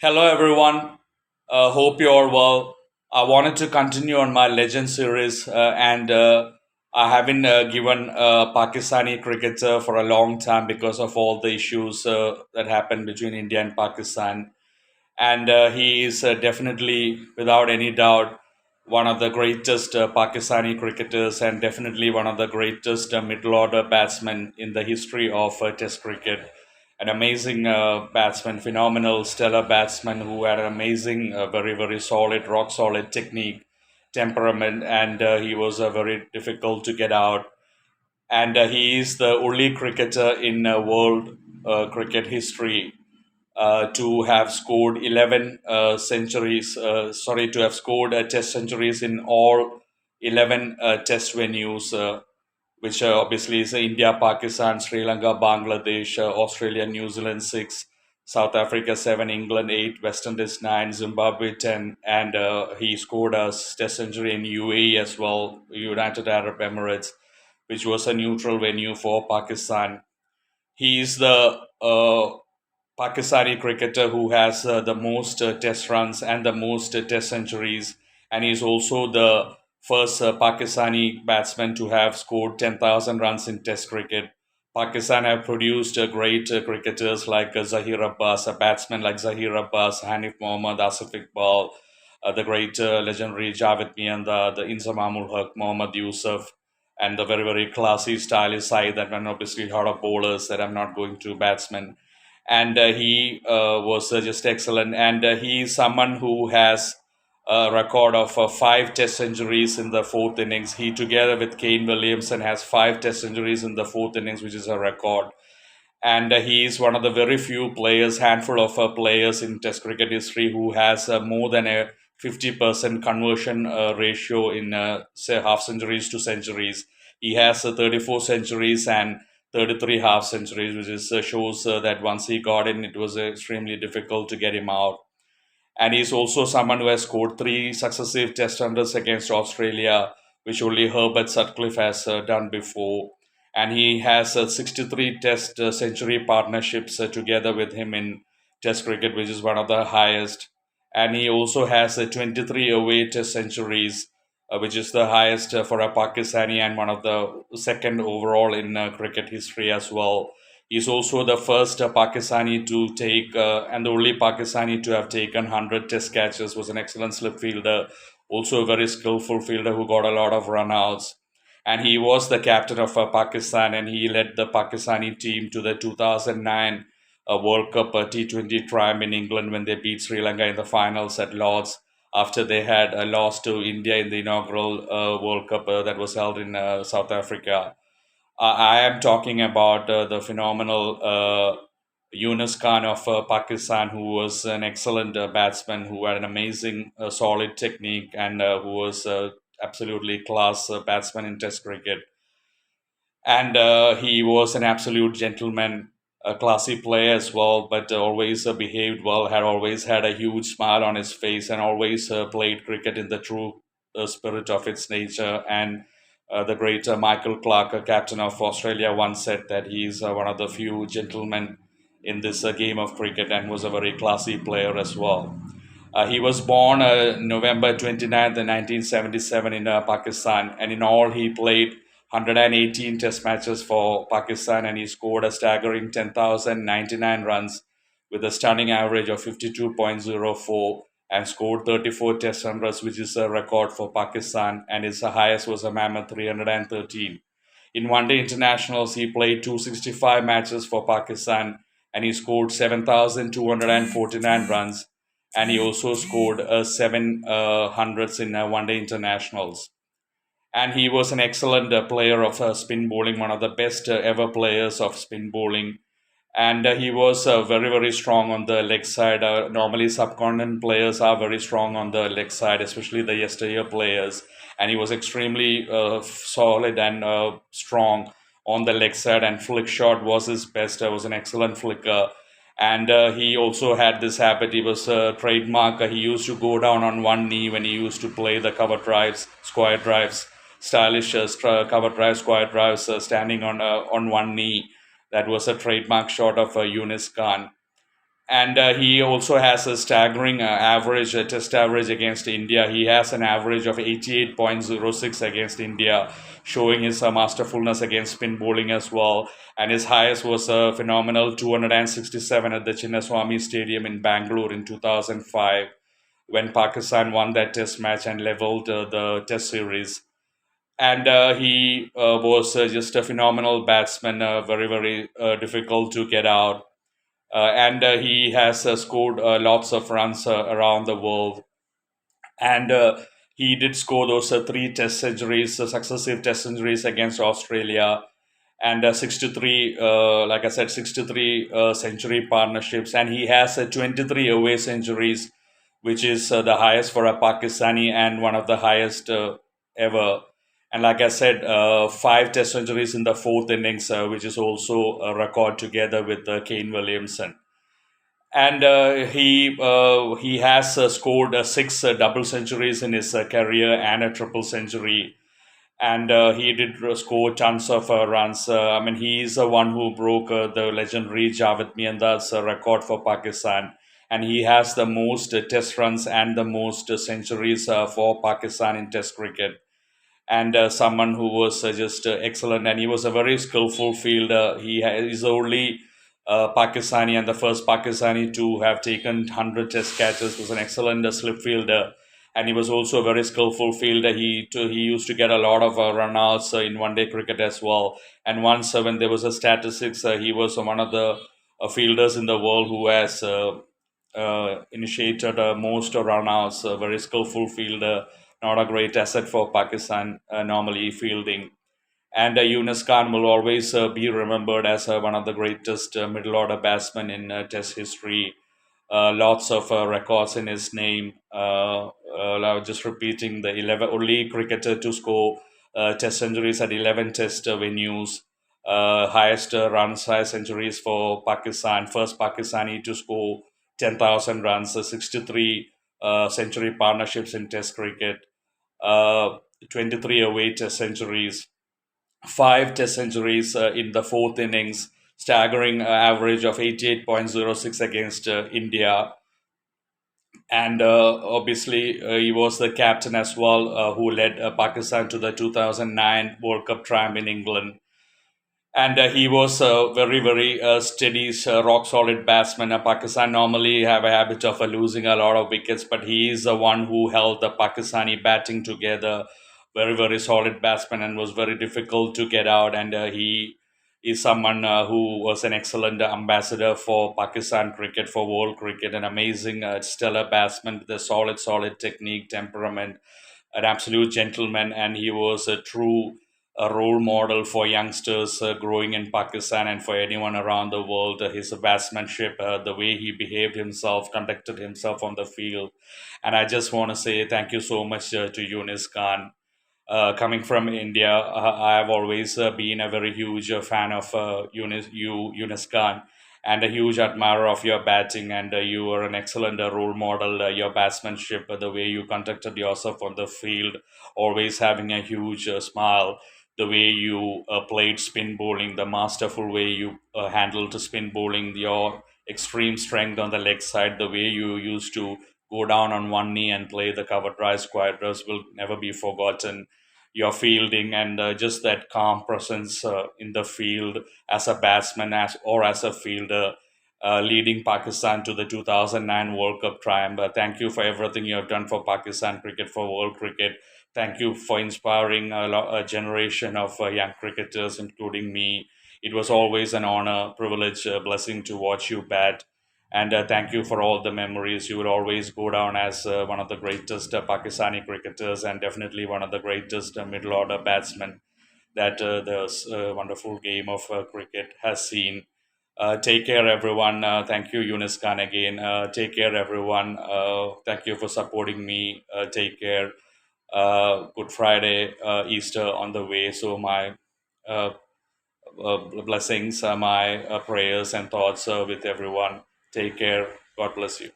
Hello, everyone. Hope you're all well. I wanted to continue on my Legend series, and I haven't given Pakistani cricketer for a long time because of all the issues that happened between India and Pakistan. And he is definitely, without any doubt, one of the greatest Pakistani cricketers and definitely one of the greatest middle order batsmen in the history of Test cricket. An amazing batsman, phenomenal, stellar batsman who had an amazing, very solid, rock solid technique, temperament, and he was very difficult to get out. And he is the only cricketer in world cricket history to have scored 11 centuries, to have scored test centuries in all 11 test venues, which obviously is India, Pakistan, Sri Lanka, Bangladesh, Australia, New Zealand 6, South Africa 7, England 8, West Indies 9, Zimbabwe 10, and he scored a test century in UAE as well, United Arab Emirates, which was a neutral venue for Pakistan. He is the Pakistani cricketer who has the most test runs and the most test centuries, and he's also the first Pakistani batsman to have scored 10,000 runs in test cricket. Pakistan have produced great cricketers like Zahir Abbas, a batsman like Zahir Abbas, Hanif Mohammad, Asif Iqbal, the great legendary Javed Mianda, the Inzamamul Haq, Mohammad Yusuf, and the very classy, stylish side that were obviously a lot of bowlers that I'm not going to batsmen. And he was just excellent. And he is someone who has a record of five Test centuries in the fourth innings. He, together with Kane Williamson, has five Test centuries in the fourth innings, which is a record. And he is one of the very few players, handful of players in Test cricket history who has more than a 50% conversion ratio in say half centuries to centuries. He has 34 centuries and 33 half centuries, which is shows that once he got in, it was extremely difficult to get him out. And he's also someone who has scored three successive Test hundreds against Australia, which only Herbert Sutcliffe has done before. And he has 63 Test century partnerships together with him in Test cricket, which is one of the highest. And he also has 23 away Test centuries, which is the highest for a Pakistani and one of the second overall in cricket history as well. He's also the first Pakistani to take, and the only Pakistani to have taken 100 test catches, was an excellent slip fielder, also a very skillful fielder who got a lot of runouts. And he was the captain of Pakistan, and he led the Pakistani team to the 2009 World Cup T20 triumph in England when they beat Sri Lanka in the finals at Lords after they had lost to India in the inaugural World Cup that was held in South Africa. I am talking about the phenomenal Younis Khan of Pakistan, who was an excellent batsman, who had an amazing, solid technique, and who was absolutely class batsman in Test cricket. And he was an absolute gentleman, a classy player as well, but always behaved well, had always had a huge smile on his face, and always played cricket in the true spirit of its nature. And the great Michael Clarke, captain of Australia, once said that he's one of the few gentlemen in this game of cricket and was a very classy player as well. He was born November 29th, 1977 in Pakistan, and in all he played 118 test matches for Pakistan, and he scored a staggering 10,099 runs with a stunning average of 52.04 and scored 34 test hundreds, which is a record for Pakistan, and his highest was a mammoth 313. In one-day internationals, he played 265 matches for Pakistan, and he scored 7,249 runs, and he also scored seven hundreds in one-day internationals. And he was an excellent player of spin bowling, one of the best ever players of spin bowling. And he was very strong on the leg side. Normally, subcontinent players are very strong on the leg side, especially the yesteryear players. And he was extremely solid and strong on the leg side. And flick shot was his best. Was an excellent flicker. And he also had this habit. He was a trademark. He used to go down on one knee when he used to play the cover drives, square drives, stylish cover drives, square drives, standing on one knee. That was a trademark shot of Younis Khan. And he also has a staggering average test average against India. He has an average of 88.06 against India, showing his masterfulness against spin bowling as well. And his highest was a phenomenal 267 at the Chinnaswamy Stadium in Bangalore in 2005, when Pakistan won that test match and leveled the test series. And he was just a phenomenal batsman, very, very difficult to get out, and he has scored lots of runs around the world. And he did score those three test centuries, successive test centuries against Australia, and 63, like I said, 63 century partnerships. And he has 23 away centuries, which is the highest for a Pakistani and one of the highest ever. And like I said, five test centuries in the fourth innings, which is also a record together with Kane Williamson. And he has scored six double centuries in his career and a triple century. And he did score tons of runs. I mean, he is the one who broke the legendary Javed Miandar's record for Pakistan, and he has the most test runs and the most centuries for Pakistan in Test cricket. And someone who was just excellent, and he was a very skillful fielder. Is the only Pakistani and the first Pakistani to have taken 100 test catches. Was an excellent slip fielder, and he was also a very skillful fielder. He used to get a lot of run-outs in one-day cricket as well. And once when there was a statistics, he was one of the fielders in the world who has initiated most run-outs. A very skillful fielder, not a great asset for Pakistan normally fielding. And Younis Khan will always be remembered as one of the greatest middle order batsmen in Test history. Lots of records in his name. Just repeating, the 11 only cricketer to score Test centuries at 11 Test venues. Highest runs, highest centuries for Pakistan. First Pakistani to score 10,000 runs. 63 century partnerships in Test cricket. Uh, 23 away Test centuries, five test centuries in the fourth innings, staggering average of 88.06 against India. And obviously, he was the captain as well, who led Pakistan to the 2009 World Cup triumph in England. And he was a very, very steady, rock solid batsman. Pakistan normally have a habit of losing a lot of wickets, but he is the one who held the Pakistani batting together. Very, very solid batsman, and was very difficult to get out. And he is someone who was an excellent ambassador for Pakistan cricket, for world cricket, an amazing, stellar batsman with a solid, solid technique, temperament, an absolute gentleman. And he was a true role model for youngsters growing in Pakistan and for anyone around the world. His batsmanship, the way he behaved himself, conducted himself on the field. And I just want to say thank you so much to Younis Khan. Coming from India, I have always been a very huge fan of Younis Khan, and a huge admirer of your batting. And you are an excellent role model. Your batsmanship, the way you conducted yourself on the field, always having a huge smile. The way you played spin bowling, the masterful way you handled spin bowling, your extreme strength on the leg side, the way you used to go down on one knee and play the cover drive squares will never be forgotten. Your fielding and just that calm presence in the field as a batsman or as a fielder, leading Pakistan to the 2009 World Cup triumph. Thank you for everything you have done for Pakistan cricket, for world cricket. Thank you for inspiring a generation of young cricketers, including me. It was always an honor, privilege, blessing to watch you bat. And thank you for all the memories. You will always go down as one of the greatest Pakistani cricketers, and definitely one of the greatest middle order batsmen that the wonderful game of cricket has seen. Take care, everyone. Thank you, Younis Khan, again. Take care, everyone. Thank you for supporting me. Take care. Good Friday, Easter on the way. So, my uh, blessings, my prayers and thoughts with everyone. Take care. God bless you.